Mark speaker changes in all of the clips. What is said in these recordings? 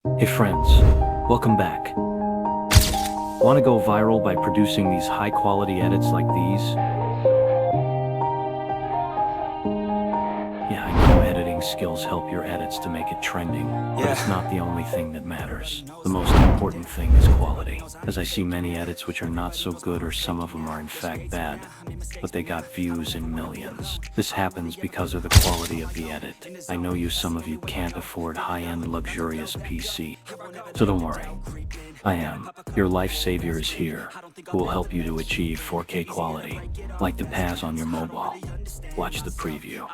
Speaker 1: Hey friends, welcome back. Want to go viral by producing these high-quality edits like these? Yeah, I know editing skills help your edits to make it trending, but it's not the only thing that matters. The most important thing is quality, as I see many edits which are not so good, or some of them are in fact bad, but they got views in millions. This happens because of the quality of the edit. I know some of you can't afford high-end luxurious PC, so don't worry. I am. Your life savior is here, who will help you to achieve 4K quality, like Topaz on your mobile. Watch the preview.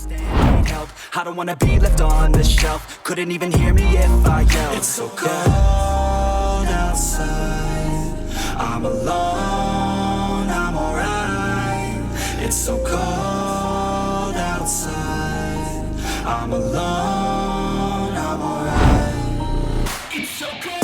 Speaker 2: Need help, I don't wanna be left on the shelf. Couldn't even hear me if I yelled. It's so cold outside, I'm alone, I'm alright. It's so cold outside, I'm alone, I'm alright. It's so cold.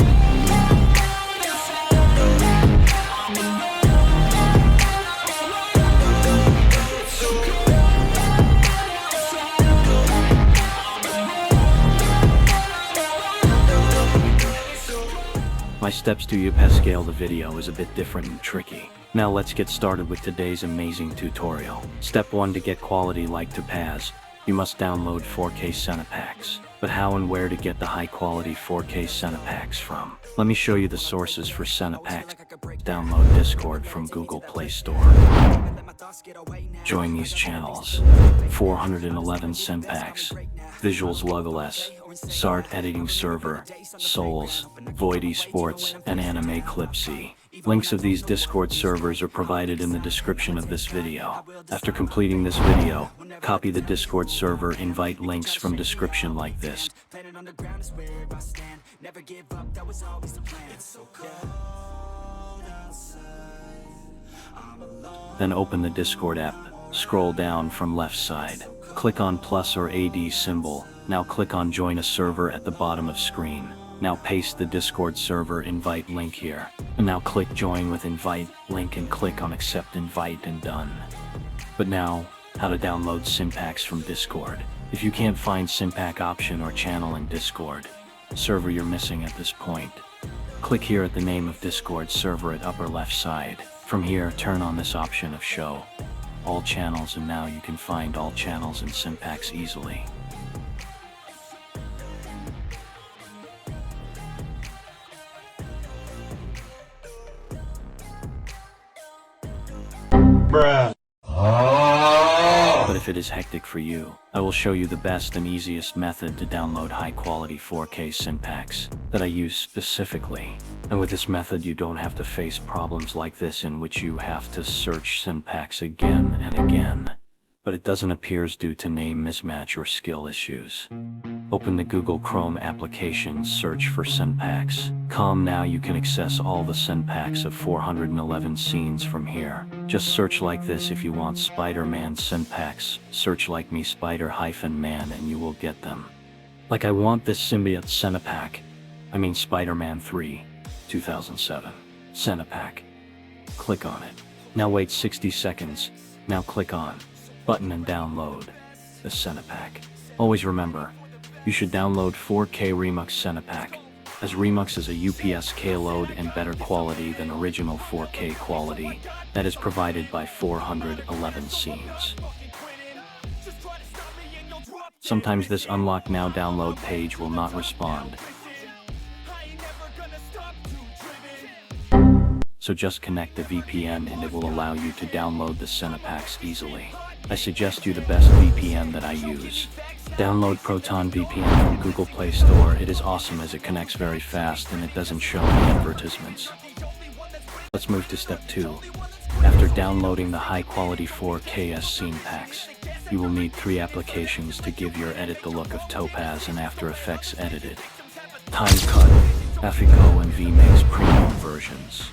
Speaker 1: My steps to UPSCLAING the video is a bit different and tricky. Now let's get started with today's amazing tutorial. Step 1: to get quality like Topaz, you must download 4K Cinepacks. But how and where to get the high quality 4K Cinepacks from? Let me show you the sources for Cinepacks. Download Discord from Google Play Store. Join these channels: 411 Cinepacks, Visuals Lugles, SART Editing Server, Souls, Void Esports, and Anime Clipsy. Links of these Discord servers are provided in the description of this video. After completing this video, copy the Discord server invite links from description like this. Then open the Discord app, scroll down from left side, click on plus or AD symbol. Now click on join a server at the bottom of screen. Now paste the Discord server invite link here. And now click join with invite link and click on accept invite and done. But now, how to download Cinepacks from Discord. If you can't find Cinepack option or channel in Discord server you're missing at this point, click here at the name of Discord server at upper left side. From here, turn on this option of show all channels, and now you can find all channels in Cinepacks easily.
Speaker 3: Bruh.
Speaker 1: But if it is hectic for you, I will show you the best and easiest method to download high-quality 4K Cinepacks that I use specifically. And with this method you don't have to face problems like this in which you have to search Cinepacks again and again. But it doesn't appear due to name mismatch or skill issues. Open the Google Chrome application, search for Cinepacks. Now you can access all the Cinepacks of 411 scenes from here. Just search like this. If you want Spider-Man Cinepacks, search like me Spider-Man and you will get them. Like I want this Symbiote Cinepack, I mean Spider-Man 3, 2007, Cinepack. Click on it. Now wait 60 seconds. Now click on button and download the Cinepack. Always remember, you should download 4K Remux Cinepack, as Remux is a UPSCLAING load and better quality than original 4K quality that is provided by 411 scenes. Sometimes this unlock now download page will not respond. So just connect the VPN and it will allow you to download the Cinepacks easily. I suggest you the best VPN that I use. Download Proton VPN from Google Play Store. It is awesome as it connects very fast and it doesn't show any advertisements. Let's move to step 2. After downloading the high-quality 4K Cinepacks, you will need 3 applications to give your edit the look of Topaz and After Effects edited: timecut, efiko, and vmake's premium versions.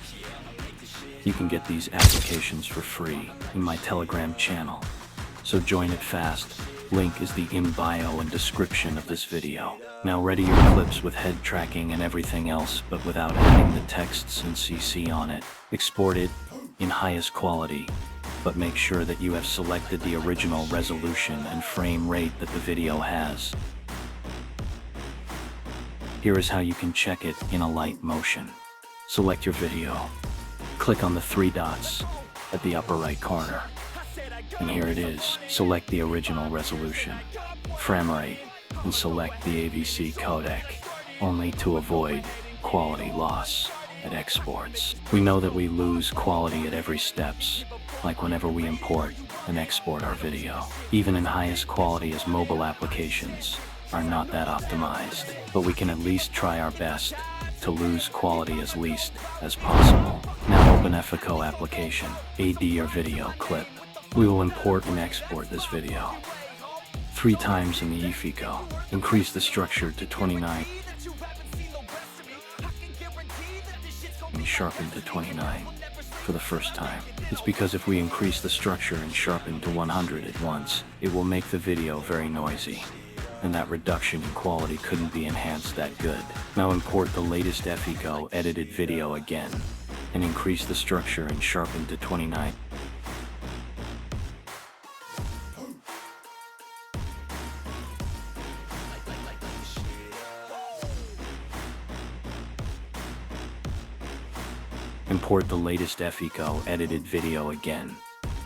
Speaker 1: You can get these applications for free in my Telegram channel, so join it fast. Link is in bio and description of this video. Now ready your clips with head tracking and everything else, but without adding the texts and CC on it. Export it in highest quality, but make sure that you have selected the original resolution and frame rate that the video has. Here is how you can check it in a light motion. Select your video. Click on the 3 dots at the upper right corner. And here it is. Select the original resolution, frame rate, and select the AVC codec, only to avoid quality loss at exports. We know that we lose quality at every steps, like whenever we import and export our video. Even in highest quality, as mobile applications are not that optimized, but we can at least try our best to lose quality as least as possible. Now open efiko application, AD or video clip. We will import and export this video 3 times in the efiko. Increase the structure to 29 and sharpen to 29 for the first time. It's because if we increase the structure and sharpen to 100 at once, it will make the video very noisy, and that reduction in quality couldn't be enhanced that good. Now import the latest efiko edited video again, and increase the structure and sharpen to 29. Import the latest efiko edited video again,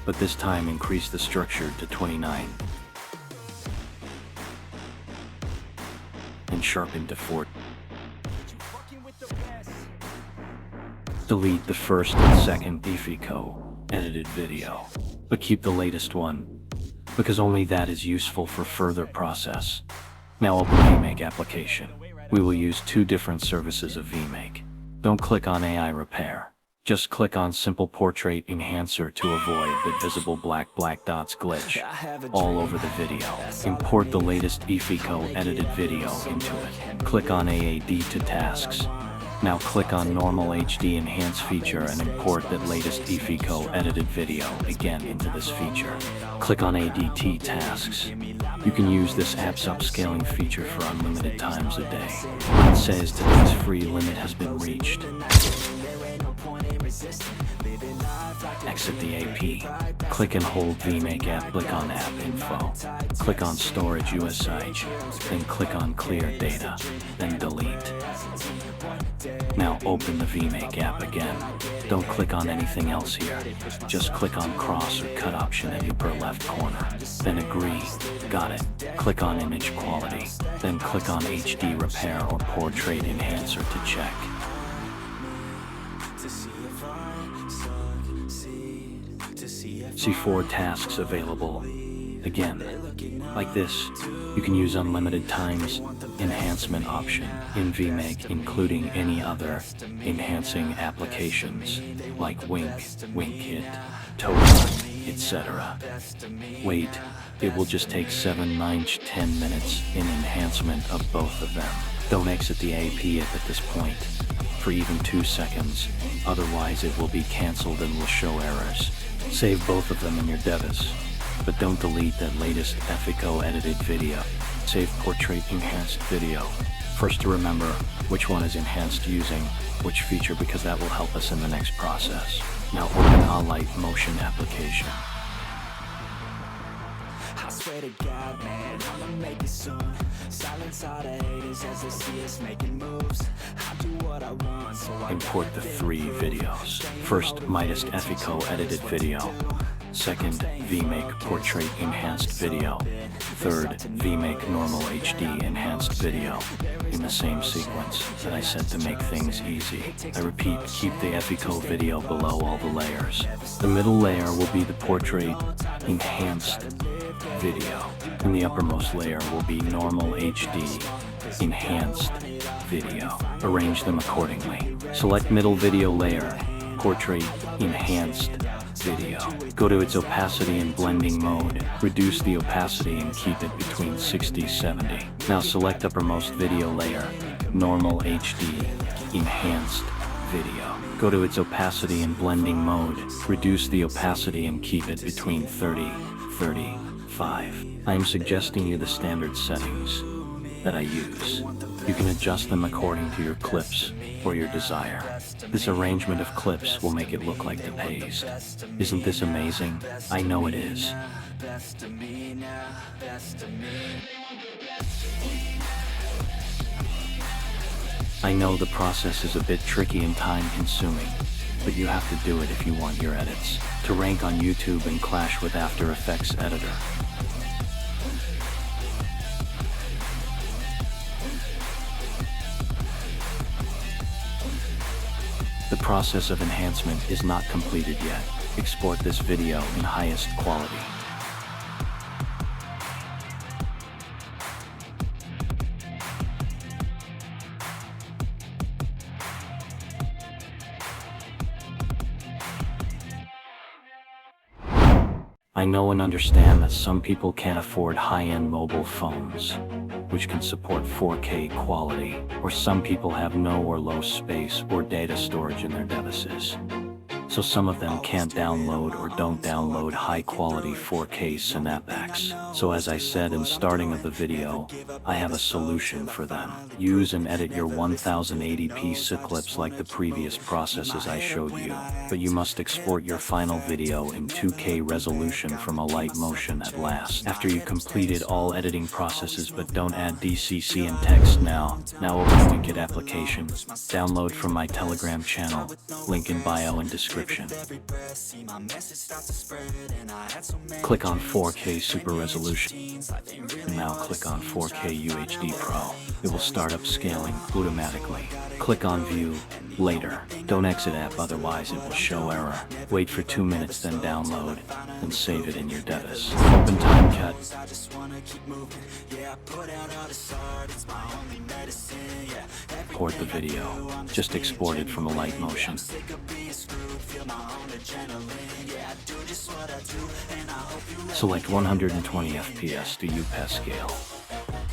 Speaker 1: but this time increase the structure to 29 and sharpen to 4. Delete the first and second efiko edited video, but keep the latest one, because only that is useful for further process. Now open vmake application. We will use 2 different services of vmake. Don't click on AI repair. Just click on Simple Portrait Enhancer to avoid the visible black dots glitch all over the video. Import the latest efiko edited video into it. Click on AAD to tasks. Now click on Normal HD Enhance feature and import that latest efiko edited video again into this feature. Click on ADT tasks. You can use this app's upscaling feature for unlimited times a day. It says today's free limit has been reached. Exit the AP. Click and hold vmake app. Click on app info. Click on storage usage. Then click on clear data. Then delete. Now open the vmake app again. Don't click on anything else here. Just click on cross or cut option in the upper left corner. Then agree. Got it. Click on image quality. Then click on HD repair or portrait enhancer to check. See 4 tasks available. Again, like this, you can use unlimited times enhancement option in vmake, including any other enhancing applications like WinKit, Topaz, etc. Wait, it will just take 7, 9, 10 minutes in enhancement of both of them. Don't exit the AP at this point for even 2 seconds, otherwise it will be cancelled and will show errors. Save both of them in your device, but don't delete that latest efiko edited video. Save portrait enhanced video. First to remember which one is enhanced using which feature, because that will help us in the next process. Now open a light motion application.
Speaker 2: I swear to God, man, I'ma make it soon. Silence all the haters as they see us making moves. I do what I want, so I
Speaker 1: import the 3 videos. First, Midas efiko edited video. Second, vmake portrait enhanced video. Third, vmake normal HD enhanced video. In the same sequence that I said to make things easy. I repeat, keep the efiko video below all the layers. The middle layer will be the portrait enhanced video, and the uppermost layer will be normal HD enhanced video. Arrange them accordingly. Select middle video layer, portrait enhanced video. Go to its opacity and blending mode. Reduce the opacity and keep it between 60-70. Now select uppermost video layer, normal HD enhanced video. Go to its opacity and blending mode. Reduce the opacity and keep it between 30-35. I am suggesting you the standard settings that I use. You can adjust them according to your clips or your desire. This arrangement of clips will make it look like TOPAZED. Isn't this amazing? I know it is. I know the process is a bit tricky and time-consuming, but you have to do it if you want your edits to rank on YouTube and clash with After Effects editor. The process of enhancement is not completed yet. Export this video in highest quality. I know and understand that some people can't afford high-end mobile phones, which can support 4K quality, or some people have no or low space or data storage in their devices. So some of them can't download or don't download high-quality 4K snapbacks. So as I said in starting of the video, I have a solution for them. Use and edit your 1080p clips like the previous processes I showed you, but you must export your final video in 2K resolution from a light motion at last. After you completed all editing processes but don't add DCC and text now open WinKit application, download from my Telegram channel, link in bio and description. Click on 4K Super Resolution. Now click on 4K UHD Pro. It will start upscaling automatically. Click on View later. Don't exit app, otherwise it will show error. Wait for 2 minutes, then download and save it in your device. Open timecut. Import the video. Just export it from a light motion. Select 120 FPS to UPSCLAING,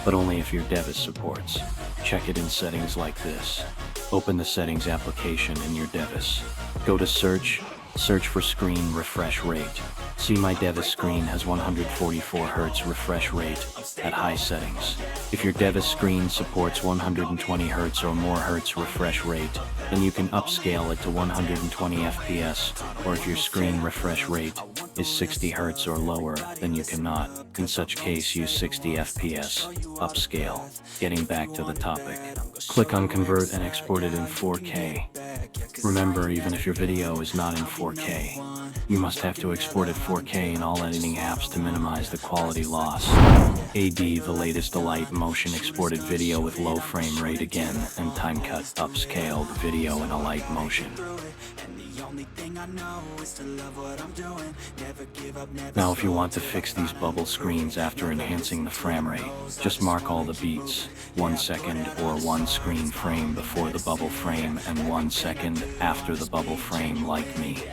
Speaker 1: but only if your device supports. Check it in settings like this. Open the settings application in your device. Go to search for screen refresh rate. See, my device screen has 144 Hz refresh rate at high settings. If your device screen supports 120 Hz or more Hz refresh rate, then you can upscale it to 120 FPS, or if your screen refresh rate is 60 Hz or lower, then you cannot. In such case, use 60 FPS, upscale. Getting back to the topic. Click on Convert and export it in 4K. Remember, even if your video is not in 4K, you must have to export it 4K in all editing apps to minimize the quality loss. AD, the latest light motion exported video with low frame rate again, and timecut upscaled video in a light motion. Now if you want to fix these bubble screens after enhancing the frame rate, just mark all the beats, 1 second or 1 screen frame before the bubble frame and 1 second after the bubble frame, like me.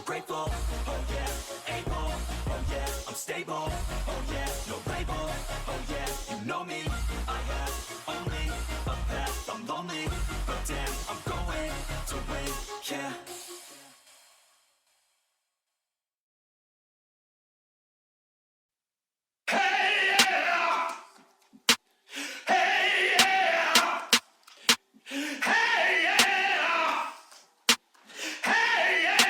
Speaker 2: Grateful, oh yeah, able, oh yeah, I'm stable, oh yeah, no label, oh yeah, you know me, I have only a path, I'm lonely, but damn, I'm going to win, yeah. Hey yeah! Hey yeah! Hey yeah! Hey yeah!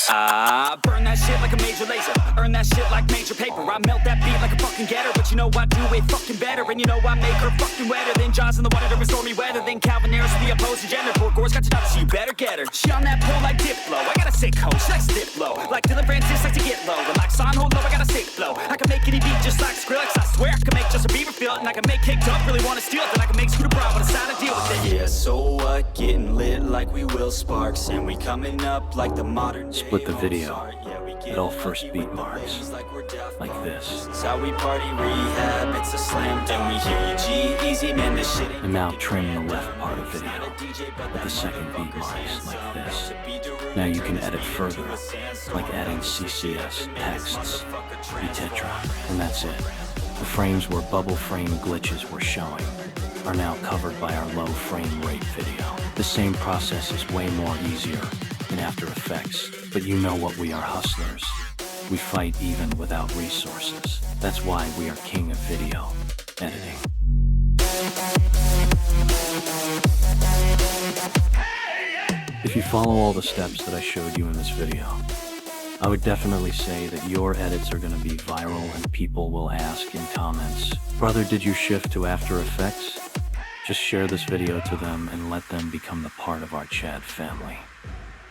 Speaker 2: I burn that shit like a major laser, earn that shit like major paper. I melt that beat like a fucking getter, but you know I do it fucking better. And you know I make her fucking wetter than Jaws in the water during stormy weather, than Calvin Harris, the opposing gender. Poor Gore's got you nuts, so you better get her. She on that pole like Diplo, I got a sick hoe, she likes dip low. Like Dylan Francis likes to get low, and like Son hold low, I got a sick flow. I can make any beat just like Skrillex, I swear I can make Justin Bieber feel it. And I can make Kicked Up really wanna steal it, then I can make Scooter Braun, but it's time to deal with it. Yeah, so what, getting lit like we Will Sparks, and we coming up like the modern day.
Speaker 1: Split the video at all first beat marks, like this.
Speaker 2: It's how we party, rehab, it's a slam. Then we hear you G-Eazy, man, this shit ain't.
Speaker 1: And now trim the left part of video at the second beat marks, like this. Now you can edit further, like adding CCS, texts, etc. And that's it. The frames where bubble frame glitches were showing are now covered by our low frame rate video. The same process is way more easier in After Effects, but you know what, we are hustlers. We fight even without resources. That's why we are king of video editing. If you follow all the steps that I showed you in this video, I would definitely say that your edits are going to be viral and people will ask in comments, "Brother, did you shift to After Effects?" Just share this video to them and let them become the part of our Chad family.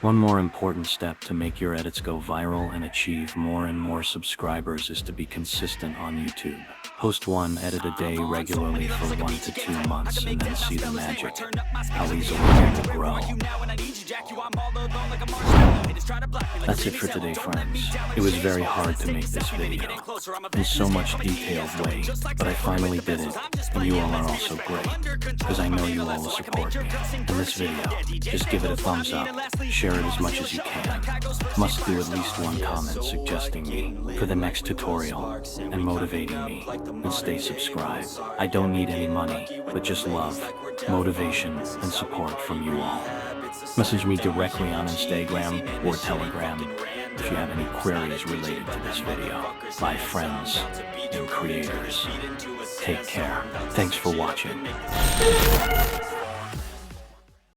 Speaker 1: One more important step to make your edits go viral and achieve more and more subscribers is to be consistent on YouTube. Post one edit a day regularly for 1 to 2 months and then see the magic, how easily it will grow. That's it for today, friends. It was very hard to make this video in so much detailed way, but I finally did it, and you all are also great, because I know you all will support me. In this video, just give it a thumbs up, share it as much as you can. Must do at least one comment suggesting me for the next tutorial and motivating me, and stay subscribed. I don't need any money, but just love, motivation, and support from you all. Message me directly on Instagram or Telegram if you have any queries related to this video. My friends and creators, take care. Thanks for watching.